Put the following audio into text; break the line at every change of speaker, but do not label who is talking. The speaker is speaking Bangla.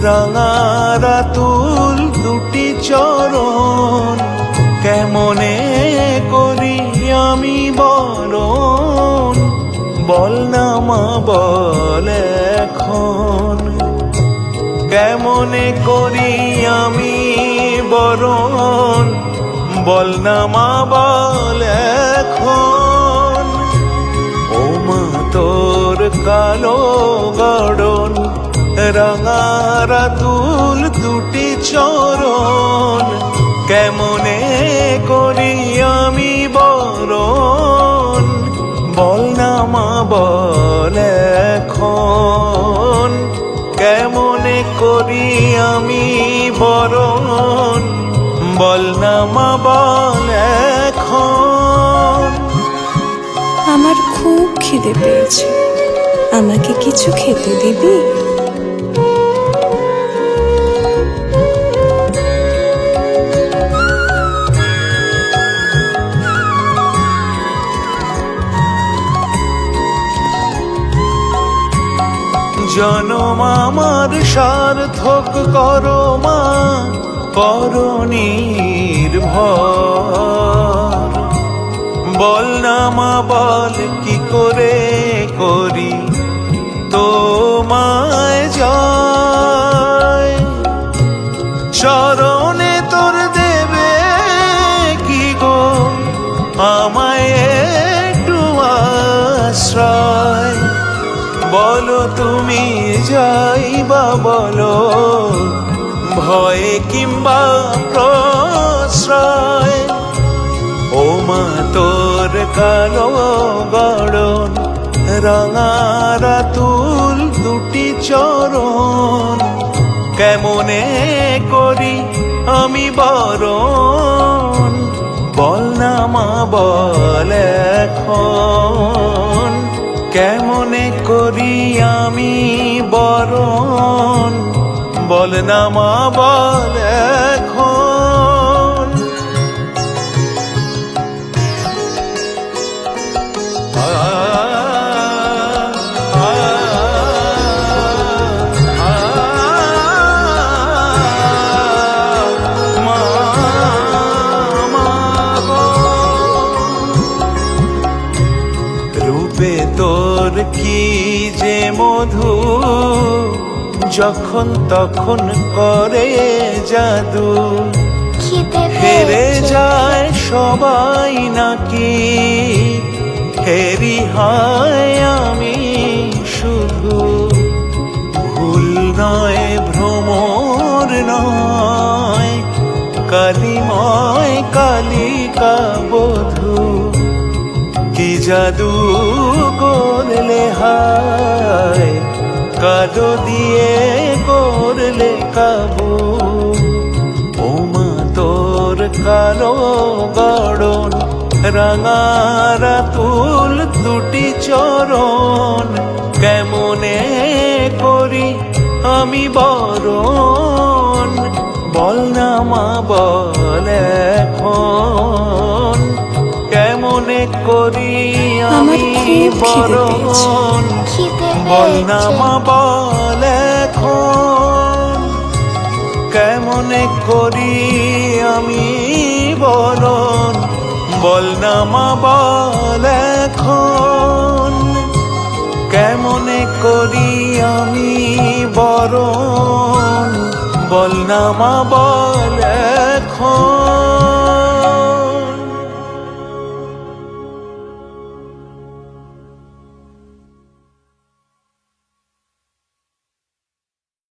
রাঙা রাতুল দুটি চরণ, কেমনে করি আমি বরণ, বল না মা বল এখন। কেমনে করি আমি বরণ, বল না মা বল এখন। ও মা তোর কালো গড়ন, রাঙা রাতুল দুটি চরণ, কেমনে করি আমি বরণ, বল না মা বল এখন। কেমনে করি আমি বরণ, বল না মা বল এখন।
আমার খুব খিদে পেয়েছে, আমাকে কিছু খেতে দিবি?
জনম আমার সার্থক করো মা, করো নির্ভর। বল না মা বল কি করে করি তোমায় জয়। চরণে তোর দেবে কি গো আমায় একটু আশ্রয়। বলো তুমি যাইবা বলো, ভয়ে কিংবা প্রশ্রয়। ও মা তোর কালো গড়ন, রাঙা রাতুল দুটি চরণ, কেমনে করি আমি বরণ, বল না মা বল এখন। কেমনে করি আমি বরণ, বল না মা বল এখন। রূপে তোর কি যে মধু, যখন তখন করে জাদু। হেরে যায় সবাই নাকি, হেরি হয় আমি শুধু। ভুল নয় ভ্রমর নয়, কালিময় কালিকা বধূ। কি জাদু করলে হায়, কালো দিয়ে করলে কাবু। ও মা তোর কালো গড়ন, রাঙা রাতুল দুটি চরণ, কেমনে করি আমি বরণ, বল না মা বল এখন। কেমনে করি আমি বরণ, বল না মা বল এখন। কেমনে করি আমি বরণ, বল না মা বল এখন। কেমনে করি আমি বরণ, বল না মা বল এখন।